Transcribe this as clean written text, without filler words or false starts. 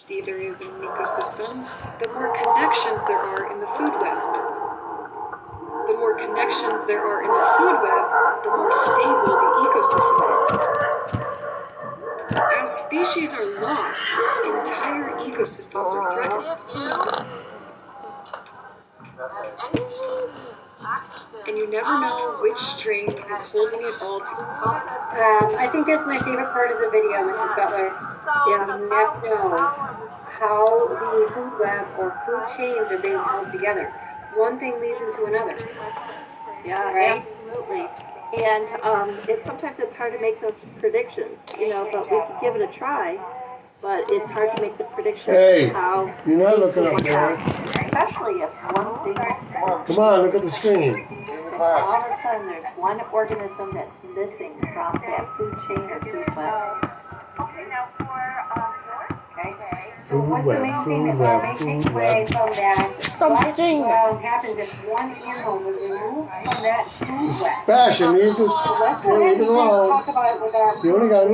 there is in an ecosystem, the more connections there are in the food web. The more connections there are in the food web, the more stable the ecosystem is. As species are lost, entire ecosystems are threatened. And you never know which string is holding it all together. I think that's my favorite part of the video, Mrs. Butler. You never know how the food web or food chains are being held together. One thing leads into another. Yeah, right? absolutely. And sometimes it's hard to make those predictions, but we could give it a try. But it's hard to make the prediction how you're not things looking will up work there. out. Especially if one thing Come on, look at the screen. all of a sudden there's one organism that's missing from that food chain or food web. So what's the main thing that may take away from that? Something What happens if one animal was removed from that food web? Fashion, you just So let's go ahead leave it and alone. talk about it with our You only got